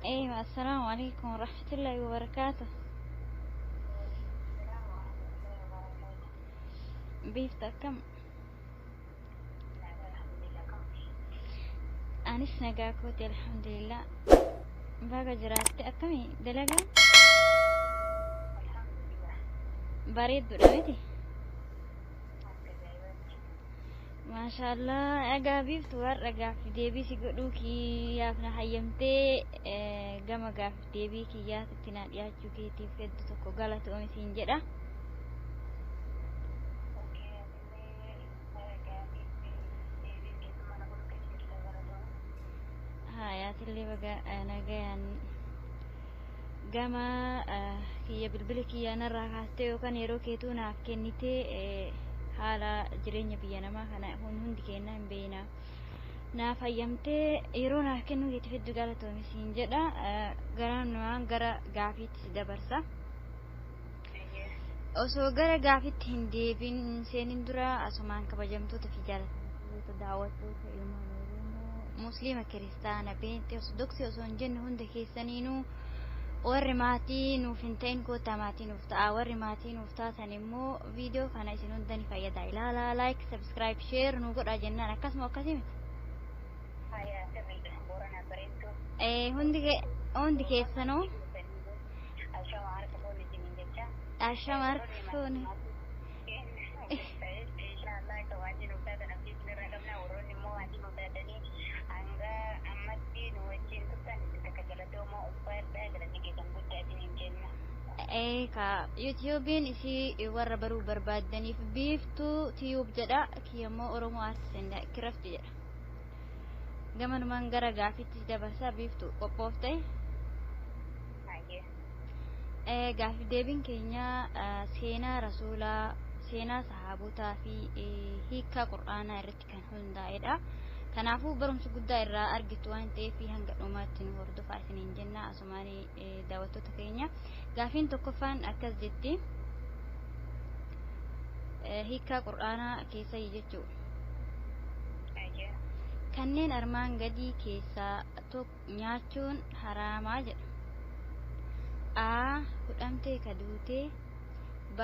أيوة السلام عليكم ورحمة الله وبركاته. بيفتك كم أنس نجاكوتي الحمد لله. باقي جراتي أكمي دلقة بريد برمتي ما شاء الله. أجابي فتوار أجاب في ديبي سيقولوكي يا فنا حيمتي جما جاب في ديبي كي يا تتنا يا شوكي تفيد تكو غلط أمي سينجرا. هاي أتلي بقى أنا جان جما كي بالبلكي أنا راح أستوي كان يروكي تونا كنيتي حالا جريني بيانا ما كان هون كنا بينا ناف أيامتي يرونا كنوا يتفيدوا قالتوا مسين جدا قران نوان قرا قافيت دبرسا أسو قرا قافيت هندي بين سنين درا أسمان كبجمتو تفجرت تدعوتو كإلمان مسلمة كريستانة بنتي أصدقتي أصون جن هند كيسانينو ورماتين وفنتين كو تاماتين وفتا ورماتين وفتا تنمو فيديو كان يسنون دني فايدا لا لايك سبسكرايب شير نوقر أجننا نكاس موكاسيمت هندي كيسانو عشان عارفوني ka YouTubein isi warra baruu barbaadaniif biiftuu tiyuub jedha kiyammoo Oromoo Artisandaa kirafti jedha. Gamanumaan gara gaafitti dabarsaa biiftuu qophoofte. Gaafii deebiin keenya seenaa rasuulaa, seenaa sahaabotaa fi hiikaa qur'aanaa irratti kan hundaa'edha. Kanaafuu barumsa guddaa irraa argitu waan ta'eef hanga dhumaatti nu hordofaa isiniin jenna. Asumaanii daawwattoota keenya gaafiin tokkoffaan akkas jetti. Hiikaa qur'aanaa keessa jechuudha. Kanneen armaan gadii keessaa nyaachuun haraamaa jedha. A. Hudhamtee ka duutee. B.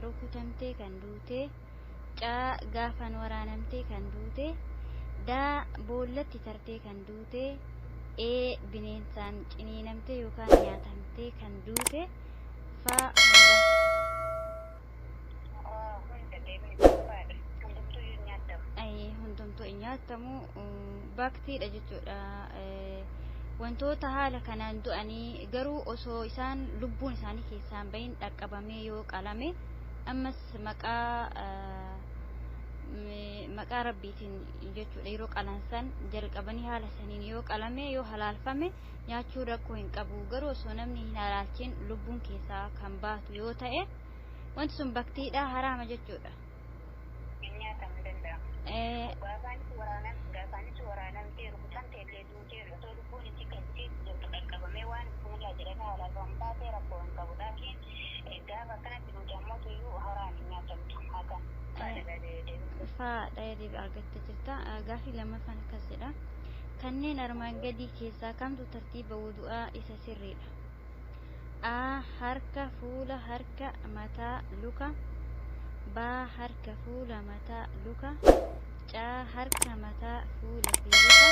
Rukutamtee kan duutee. C. Gaafan waraanamtee kan duutee. Da boollatti tartee kan duute. E bineensaan ciniinamtee yookaan nyaatamtee kan duute. Fa hundumtuu nyaatamu baaktiidha jechuudha. Wantoota haala kanaan du'anii garuu osoo isaan lubbuun isaanii keessaan bahin dhaqqabamee yoo qalame ammas maqaa rabbiitiin jechuudha yeroo qalansan jalqabanii haala saniin yoo qalame yoo halaalfame nyaachuu rakkoo hin qabu. Garuu osoo namni hin halaalchin lubbuun keessaa kan baatu yoo ta'e wanti sun baktiidha haraama jechuudha. Faadha deebi argattee jirta. Gaafii lammaffaan akkas jedha. Kanneen armaan gadii keessaa kamtu tartiiba wudu'aa isa sirriidha? A. Harka, fuula, harka, mataa, luka. B. Harka, fuula, mataa, luka. C. Harka, mataa, fuula fi luka.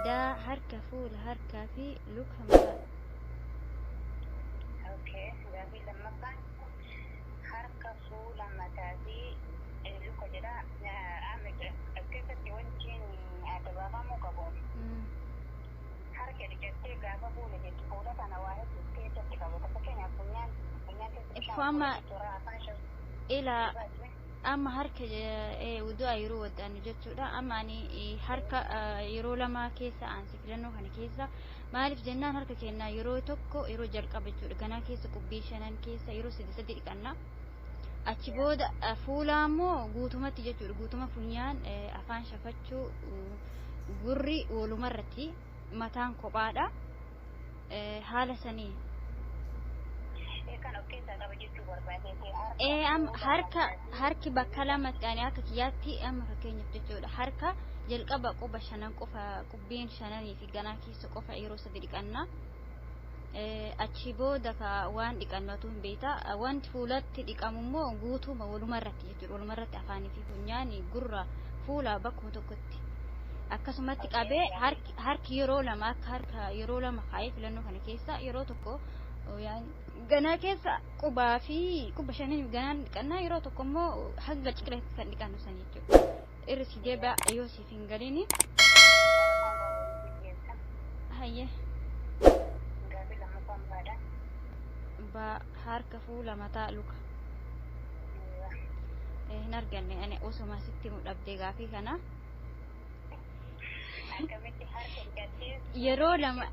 D. Harka, fuula, harkaa fi luka mataa. Gaafii lammaffaan harka, fuula, mataa fi luka jedha. Keessatti wanti adabaafamu qabu. Harka dhiqattee gaafa fuula jettu fuula kana waa hedduu keessatti qabata. Fakkeenyaaf funyaan amma harka wudu'a yeroo waddaanu jechuudha. Amma ani harka yeroo lama keessa aansi filannoo kana keessa maaliif jennaan harka kennaa yeroo tokko yeroo jalqaba jechuudha. Ganaa keessa qubbii shanan keessa yeroo sadi dhiqannaa. Achi booda fuula ammoo guutumatti jechuudha. Guutuma funyaan afaan shafachuu gurri walumarratti mataan kophaadha. Haala sanii harki bakka lamatti ani akka kiyyaatti amma fakkeenyaaf jechuudha. Harka jalqaba quba shanan qofa qubbiin shananii fi ganaa keessa qofa yeroo sadi dhiqannaa. Achi booda ka waan dhiqannatu hin beekta wanti fuulatti dhiqamu immoo guutuuma walumarratti jechuudha. Walumarratti afaanii fi funyaanii gurra fuula bakkuma tokkotti akkasumatti qabee harki yeroo lama akka harka yeroo lama kaayee filannoo kana keessa yeroo tokko ganaa keessa qubaa fi quba shanii ganaan dhiqannaa yeroo tokko immoo hanga ciqileetti kan dhiqannu san jechuudha. Irri si deebi'a yoo siif hin galiini. Hayyee. Harka fuula mataa luka hin arganne ani osuma sitti mudhabdee gaafii kana yeroo lama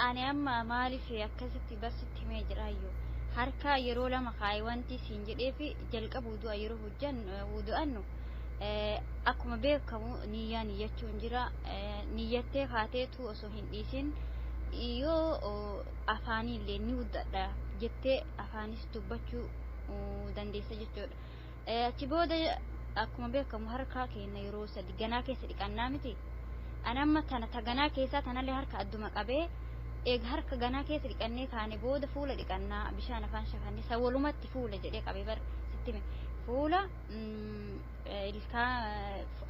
ani amma maaliif akkasitti barsitti himee jiraayyuu harka yeroo lama kaayee wanti siin jedhee fi jalqaba wudu'a yeroo hojjan wudu'annu akkuma beekamu niyyaa niyyachuun jira. Niyyattee kaateetu osoo hin dhiisin yoo afaanillee ni wuddadha jettee afaanis dubbachuu dandeessa jechuudha. Achi booda akkuma beekamu harka keenya yeroo sadi ganaa keessa dhiqannaa miti. Anamma tana taganaa keessaa tanallee harka adduma qabee eega harka ganaa keessa dhiqannee kaane booda fuula dhiqannaa bishaan afaan shafannee isa walumatti fuula jedhee qabee bar sittime fuula ilkaa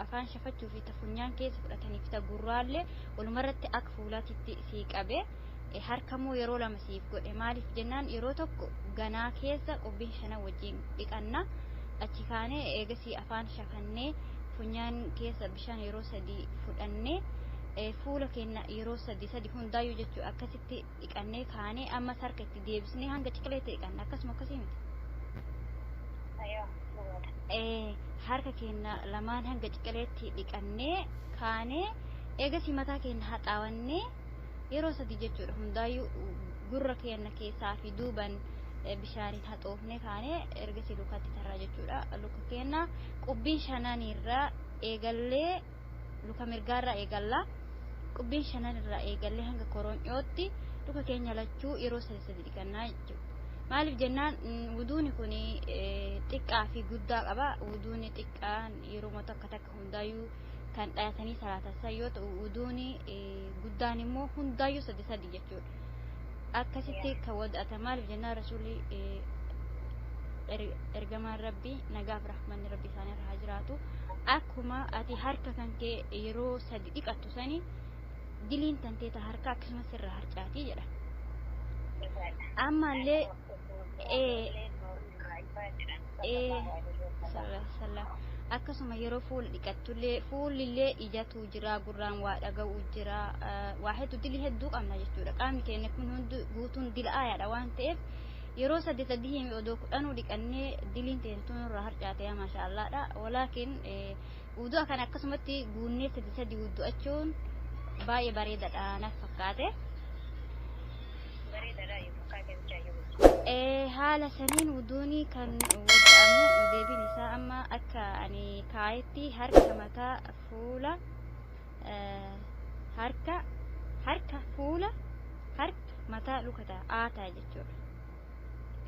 afaan shafachuu fi funyaan keessa fudhatanii fi gurraallee walumarratti akka fuulaatitti sii qabee harkamuu yeroo lama siif godhe maaliif jennaan yeroo tokko ganaa keessa qubbiin shana wajjin dhiqannaa achi kaanee eegasii afaan shafannee funyaan keessa bishaan yeroo sadii fudhannee fuula keenya yeroo sadi hundaayyuu jechuu akkasitti dhiqannee kaanee ammas harka itti deebisnee hanga ciqileetti dhiqanna akkasuma akkasii miti. Harka keenya lamaan hanga ciqileetti dhiqannee kaanee eegasii mataa keenya haxaawannee yeroo sadi jechuudha hundaayyuu gurra keenya keessaa fi duuban bishaaniin haxoofnee kaanee ergasii lukatti tarraa jechuudha. Luka keenya qubbiin shananirraa eegallee luka mirgaarraa eegallaa qubbiin shananirraa eegallee hanga koronyootti luka keenya lachuu yeroo sadi dhiqannaa jechuudha. Maaliif jennaan wuduuni kun xiqqaa fi guddaa qaba. Wuduuni xiqqaan yeroo takka hundaayyuu kan dhayatanii salaatasan yoo ta'u wuduuni guddaan immoo hundaayyuu sadi jechuudha. Akkasitti kan wadata maaliif jennaan rasuulli ergamaan rabbii nagaaf rahmanni rabbii isaanii irraa haa jiraatu akkuma ati harka kan kee yeroo sadi dhiqattu sani diliin tanteeta harka akkasumas irraa harcaatii jedha. Ammallee akkasuma yeroo fuula dhiqattullee fuulillee ijatu jira gurraan waa dhaga'u jira waa hedduu dilii hedduu qabna jechuudha. Qaamni keenya kun hundi guutuun dila'aadha waan ta'eef yeroo sadii himi odoo kudhanuu dhiqannee diliin teentuun irraa harcaatee maashaallaadha. Walaakin wudu'a kana akkasumatti guunnee sadi wudu'achuun baay'ee bareedaadha natti fakkaate. Haala saniin wuduunii kan wada'amu deebiin isaa amma akka ani kaayetti harka mataa fuula harka fuula harka mataa lukata aataa jechuudha.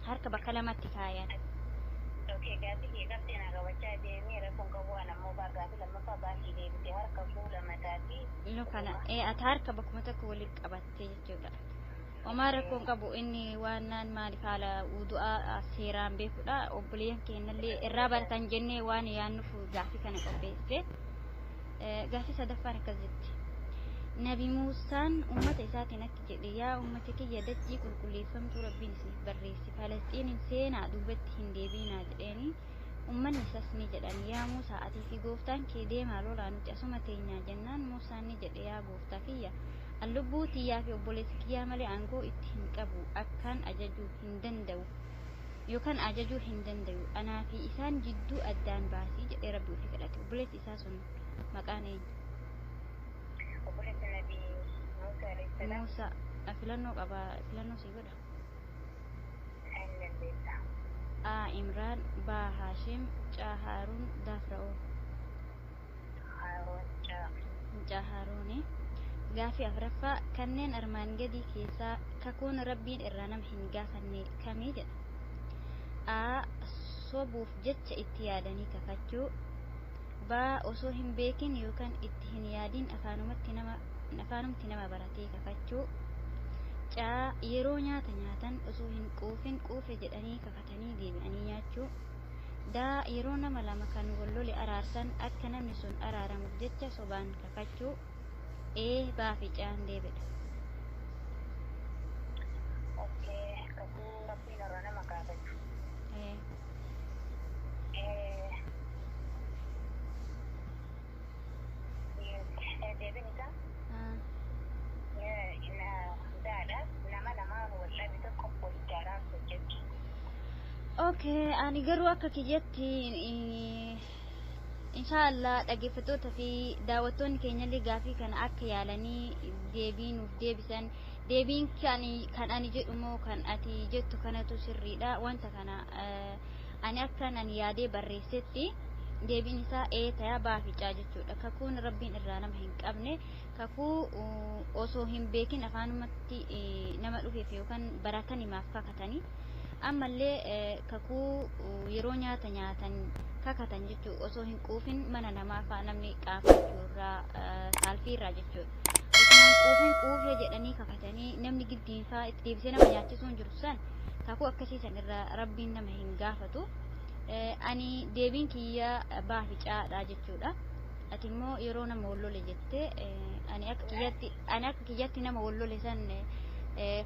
Harka bakka lamatti kaayan. Lukana ati harka bakkuma tokko walitti qabattee jechuudha. Omar rakkoon qabu inni waannaan maaliif haala wudu'aa seeraan beekudha. Obboleeyyan keenyallee irraa baratan jennee waan yaannuuf gaafii kana qopheesse. Gaafii sadaffaan akkas jetti. Nabi Muusaan ummata isaatiin akka jedhe yaa ummata kiyya dachii qulqulleeffamtuu rabbiin isiniif barreesse Falasxiinin seenaa duubatti hin deebiinaa jedheeni ummanni isaas ni jedhan yaa Muusaa atii fi gooftaan kee deemaa lolaa nuti asuma teenyaa jennaan Muusaan ni jedhe yaa gooftaa kiyya lubbuu tiyyaa fi obboleessi kiyyaa malee aangoo itti hin qabu akkaan ajajuu hin danda'u yookaan ajajuu hin danda'u anaa fi isaan jidduu addaan baasii jedhee rabbi ofii kadhate. Obboleessi isaa sun maqaan eenyu? Muusaa filannoo qaba filannoo sii godha. A Imraan, B Haashim, C Haaruun, D Fir'aun. C Haaruuni. Gaafii afuraffaa kanneen armaan gadii keessaa kakuun rabbiin irraa nama hin gaafanne kamii jedha. A sobuuf jecha itti yaadanii kakachuu. B osoo hin beekin yookaan itti hin yaadin afaanumti nama baratee kakachuu. C yeroo nyaata nyaatan osoo hin quufin quufe jedhanii kakatanii deebi'anii nyaachuu. D yeroo nama lama kan wal lole araarsan akka namni sun araaramuuf jecha sobaan kakachuu. Baa fi Caan deebidha. Kakuu rabbiin irraa nama gaafatu. Deebiin isaa daadha nama lamaan wal dhabe tokko walitti araarsu jechuudha. Ani garuu akka kiyyatti Inshaallah dhaggeeffattoota fi daawwattoonni keenyallee gaafii kana akka yaalanii deebii nuuf deebisan. Deebiin kan ani jedhu moo kan ati jettu kanatu sirriidha. Wanta kana ani akkan ani yaadee barreessetti deebiin isaa ta'aa baaficaa jechuudha. Kakuun rabbiin irraa nama hin qabne kakuu osoo hin beekin afaanumatti nama dhufeef yookaan baratan himaaf kakatanii ammallee kakuu yeroo nyaata nyaatan kakatan jechuudha osoo hin quufin mana namaa fa'aa namni qaafachuurraa saalfiirraa jechuudha. Osoo hin quufee jedhanii kakatanii namni giddiin fa'aa itti deebisee nama nyaachisuun jiru san kakuu akkasiisan irraa rabbiin nama hin gaafatu. Ani deebiin kiyya baaficaadha jechuudha. Ati immoo yeroo nama wal lole jettee ani akka kiyyatti nama wal lole san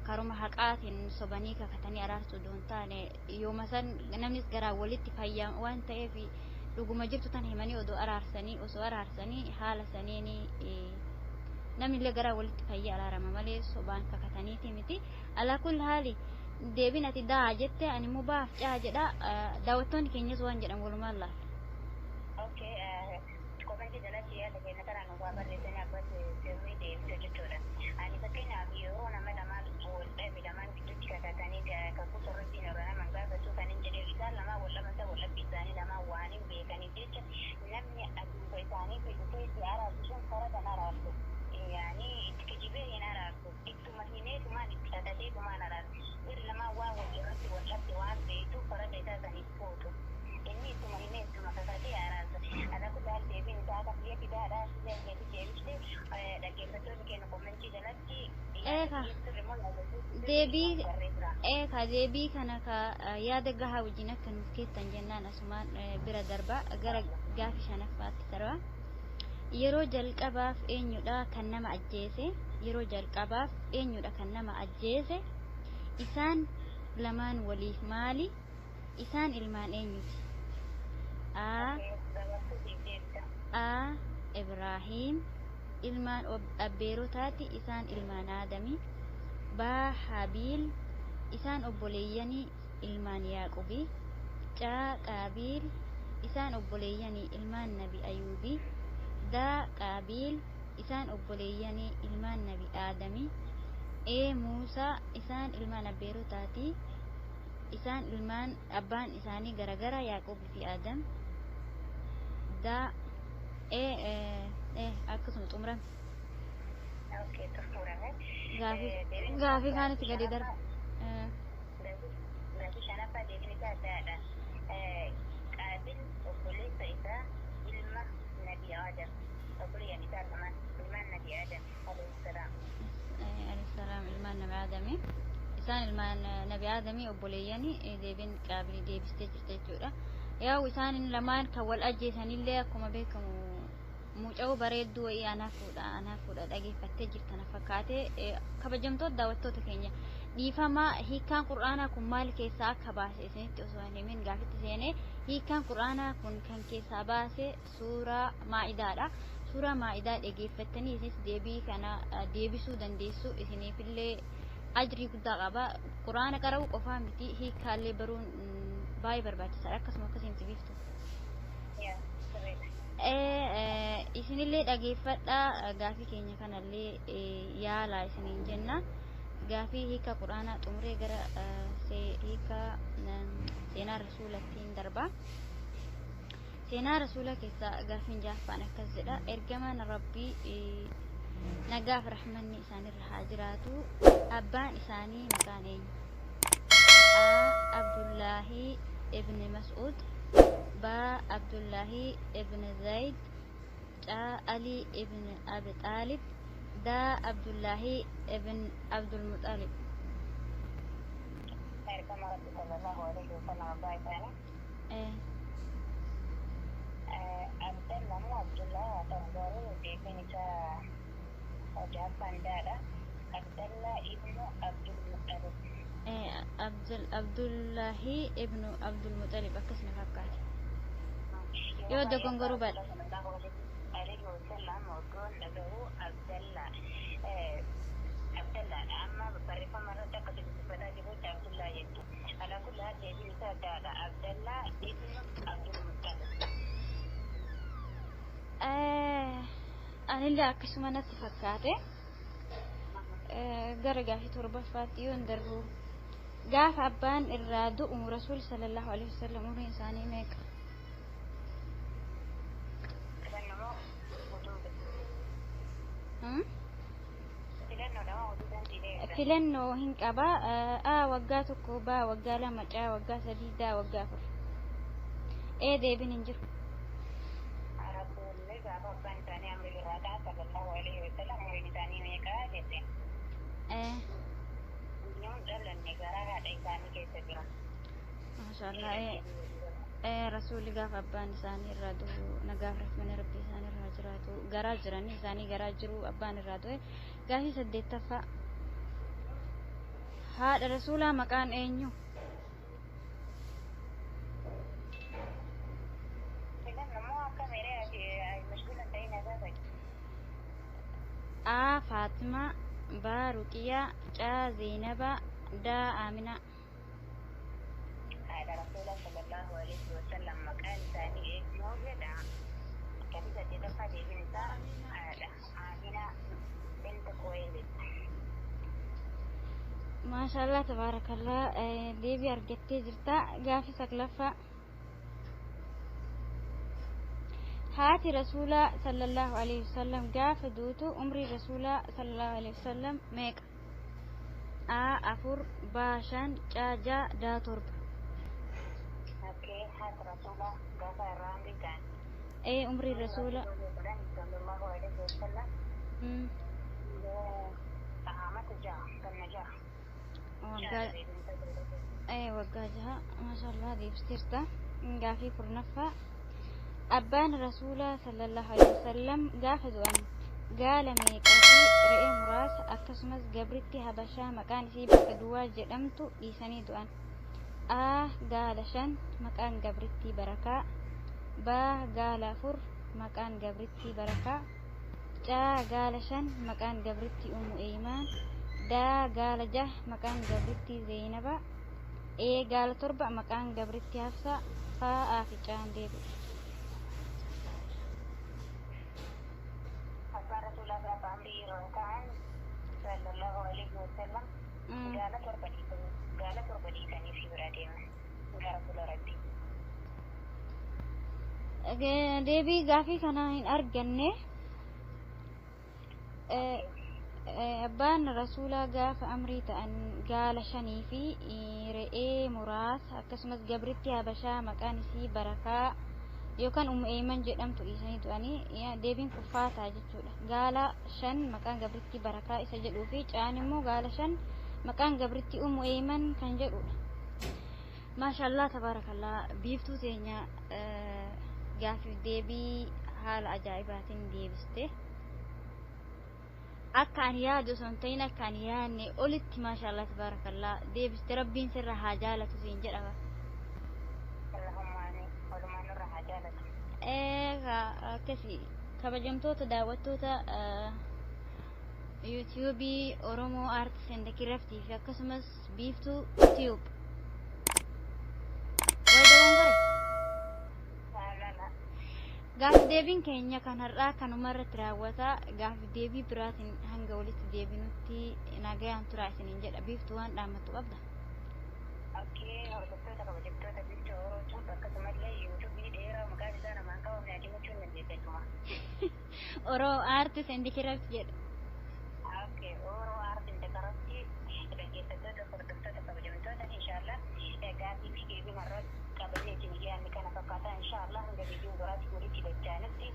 karuma haqaatiin sobanii kakatanii araarsuu doon taane yooma san namnis garaa walitti fayyaa waan ta'eef dhuguma jirtu tan himanii osoo araarsanii haala saniini namni illee garaa walitti fayyaa araarama malee sobaan kakataniiti miti. Alaa kulli haali deebiin ati daa jette ani immoo baaf caa jedha. Daawwattoonni keenyas waan jedhan walumaan laala. Kopheen jalatti yaada keenya kanaan waa barreessanii abbatti sirrii deebisuu jechuudha. Ani fakkeenyaaf yeroo nama lamaan wal dhabe lamaan gidduutti kakatanii kakuu sorrottiin irra nama gaafatu kan hin jedhee isaan lamaan wal dhabansa wal dhabbii isaanii lamaan waan hin beekaniif jecha namni aduufa isaanii fi dhufee itti araarsu sun kara kan araarsu. Yaani itti kijibee hin araarsu. Ittuma hineetumaan itti dhadhateetumaan araarsu. Biri lamaan waan wal irratti wal dhabde waan beektuuf kara isaa saniif footu. Inni ittuma hineetuma kakatee araarsa. Ala kudaan deebiin isaa akka biyya fidaadhaa siyaasatti deebiste dhaggeeffattoonni keenya komentii jalatti deebii kana ka yaada gahaa wajjin akka nuuf keessan jennaan asumaan bira darbaa gara gaafii shanaffaatti darba. Yeroo jalqabaaf eenyudha kan nama ajjeese? Yeroo jalqabaaf eenyudha kan nama ajjeese? Isaan lamaan waliif maali? Isaan ilmaan eenyuti? A Ibrahim ilmaan abbeerotaati isaan ilmaan Aadami. B Habiil isaan obboleeyyanii ilmaan Yaaqubi. C Qaabiil isaan obboleeyyanii ilmaan Nabi Ayuubi. D Qaabiil isaan obboleeyyanii ilmaan Nabi Aadami. Muusaa isaan ilmaan abbeerotaati isaan ilmaan abbaan isaanii garagara Yaaqubi fi Aadam. Akkasuma xumurame. Gaafii kaanitti gadi darba. Gaafii shanaffaa deebiin isaa addaadha. Qaabil obboleessa isaa ilma Nabi Aadam. Obboleeyyan isaa lamaan ilmaan Nabi Aadam alayhisalaam ilmaan Nabi Aadami. Isaan ilmaan Nabi Aadami obboleeyyanii deebiin Qaabilii deebistee jirti jechuudha. Yaa'u isaan lamaan kan wal ajjeesanillee akkuma beekamu muca'uu bareedduu wayii anaaf fuudha dhageeffattee jirtan fakkaatee kabajamtoota daawwattoota keenya dhiifamaa hiikaan qur'aanaa kun maal keessaa akka baase isinitti osoo hin himin gaafitti seenee hiikaan qur'aanaa kun kan keessaa baase suuraa maa'idaadha. Suuraa maa'idaa dhageeffattanii isinis deebii kana deebisuu dandeessu isiniifillee ajrii guddaa qaba. Qur'aana qara'uu qofaa miti hiikaallee baruun baay'ee barbaachisaadha akkasuma akkasiin biftu. Isinillee dhageeffadhaa gaafii keenya kanallee yaalaa isiniin jenna. gaafii hiika quraanaa xumuree gara hiika seenaa rasuulattiin darba. Seenaa rasuula keessaa gaafiin jaaffaan akkas jedha. Ergamaan rabbii nagaaf rahmanni isaanirra haa jiraatu. Abbaan isaanii maqaan eenyu? A. Abdullaahi ibn Mas'ud, B. Abdullaahi ibn Zayd, C. Ali ibn Abi Talib, D. Abdullaahi ibn Abdul Muttalib. Ergama Rabbi sallallahu alaihi wasallam abbaa isaanii Abdallamu Abdullah atau baru deebiin isaa jaafandaadha. Abdallah ibnu Abdul Muttalib. Abdullaahi ibnu Abdul Muttalib akkasuma fakkaata. Yoo dogongoruu baadha. Alaihi wasallam odoon dhagahu Abdallah amma barreeffama irratti akka dubbifataa jirutti Abdullah jechuudha. Alaa kulli haal deebiin isaa addaadha. Abdallah ibnu Abdul Muttalib. Anillee akkasuma natti fakkaate. Gara gaafii torbaffaatti yoon darbu gaafa abbaan irraa du'u rasuul sallallahu alaihi wasallam umriin isaanii meeqa? Filannoo hin qaba. A waggaa tokko, B waggaa lama, C waggaa sadii, D waggaa afur. Deebiin hin jiru. Maashaallah. Rasuulli gaafa abbaan isaanii irraa du'u nagaaf rahmanni rabbii isaanii irraa jiraatu garaa jiranii isaanii garaa jiru abbaan irraa du'e. Gaafii 8ffaa haadha rasuulaa maqaan eenyu? A. Faatima, B. Ruqiyaa, C. Zaynaba, D. Amina. Haadha rasuulaa sallallahu alaihi wasallam maqaan isaanii eenyu jedha? Gaafii 8ffaa deebiin isaa haadha Amina bint Khuwaylid. Maashaallah tabaarakallah. Deebii argattee jirta. Gaafii 9ffaa haati rasuulaa sallallahu alaihi wasallam gaafa duutu umrii rasuulaa sallallahu alaihi wasallam meeqa? A. 4, B. 5, C. 6, D. 7. Haati rasuulaa gaafa irraan bitaan umrii rasuulaa sallallahu alaihi wasallam sahamata jaha ganna jaha waggaa jaha. Maashaallah deebistirta. Gaafii 10ffaa abbaan rasuulaa sallallahu alaihi wasallam gaafa du'an gaala meeqaa fi re'ee muraasa akkasumas gabritti habashaa maqaan isii bakka duwwaa jedhamtu dhiisanii du'an? A. gaala 5 maqaan gabrittii barakaa, B. gaala 4 maqaan gabrittii barakaa, C. gaala 5 maqaan gabrittii ummu eeymaan, D. gaala 6 maqaan gabrittii Zaynaba, E. gaala 7 maqaan gabrittii Hafsa, Fa'aa fi Caan deebi'u. abbaan rasuulaa gaafa amrii yeroo ta'an sallallahu alaihi wasallam gaala torba dhiisanii fi bira deeman gara fuula rabbii. Deebii gaafii kana hin arganne. Abbaan rasuulaa gaafa amrii ta'an gaala 5 fi re'ee muraasa akkasumas gabritti habashaa maqaan isii barakaa yookaan ummu eeyman jedhamtu dhiisanii du'anii. Deebiin kuffaataa jechuudha. Gaala 5 maqaan gabritti barakaa isa jedhuu fi Caan immoo gaala 5 maqaan gabritti ummu eeyman kan jedhudha. Maashaallah tabaarakallah. Biiftuu teenya gaafii deebii haala ajaa'ibaatiin deebiste. Akka ani yaadu osoo hin ta'in akka ani yaadne olitti maashaallah tabaarakallah deebiste. Rabbiin sirra haa jaalatu siin jedhama. Akkasii kabajamtoota daawwattoota yuutuubii Oromoo Aartis and Kiraftii fi akkasumas Biiftuu Tiyuub gaaf deebiin keenya kan har'aa kanuma irratti raawwata gaaf deebii biraatiin hanga walitti deebinutti nagayaan turaa isiniin jedha biiftuu waan dhaammattu qabda. Okkee hordoftoota kabajamtoota biiftuu Oromootu akkasumallee yuutuubii dheeraa maqaan isaa namaan qabamne adimachuun dandeessatuma. Oroo aartis indikirabs jedha. Okkee Oroo aartis indikirabsi dhaggeeffattoota hordoftoota kabajamtoota inshaallah gaafii fi deebii marratti qabannee isin yaadni kana fakkaataa inshaallah hanga biyyuu biraatti walitti dachaanutti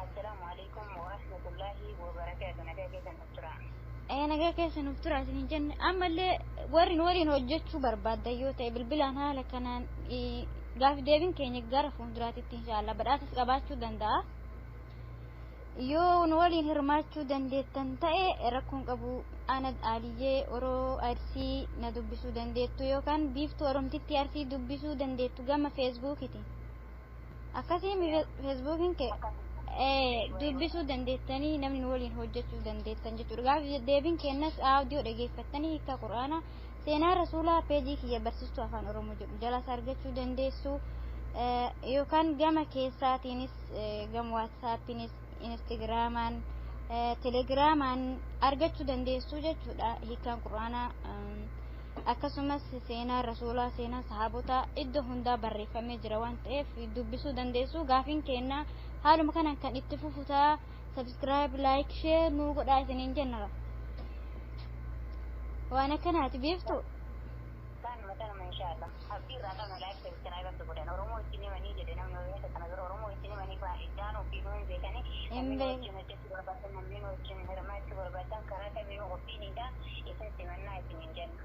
assalaamu alaikum wa rahmatullahi wa barakaatu nagaa keessan nuuf tura. Nagaa keessan nuuf tura isiniin jenne ammallee waliin hojjechuu barbaadda yoo ta'e bilbilaan haala kanaan gaaf deebiin keenya gara fuulduraatitti inshaallah badhaasas qabaachuu danda'a. Yoo nu waliin hirmaachuu dandeettan ta'e rakkoon qabu ana Aliyyee Oroo Arsii na dubbisuu dandeettu yookaan biiftuu Oromtitti Arsii dubbisuu dandeettu gama feesbuukiti. Akkasiin feesbuukiin kee dubbisuu dandeettanii namni nu waliin hojjechuu dandeettan jechuudha. Gaaf deebiin kennas audiyoo dhageeffattanii hiika Quraana seenaa rasuulaa peejii kiyya barsiistuu afaan Oromoo jedhu jalas argachuu dandeessu yookaan gama keessaatiinis gama waatsaappiinis Instagramaan Telegiraamaan argachuu dandeessu jechuudha. Hiikaan Quraanaa akkasumas seenaa rasuulaa seenaa sahaabota iddoo hundaa barreeffamee jira waan ta'eef dubbisuu dandeessu. Gaafiin keenya haaluma kanaan kan itti fufutaa subscribe like share nu godhaa isiniin jenna. Waan akkanaati biiftuu. Kan inshaallah abdii raadhaan like subscribe akka godhan Oromoo itti himanii jedhe namni ogeessa kana bira Oromoo itti himanii baay'inaan ofii nuyi beekanii namni wajjin hojjechuu barbaadan namni wajjin hirmaachuu barbaadan karaa kamiin ofiinidha isin simannaa isiniin jenna.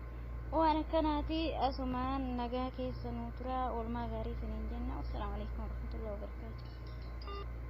Waan akkanaati asumaan nagaa keessa nu tura oolmaa gaarii isiniin jenna. Assalaamu alaikum warahmatullahi wabarakatuh.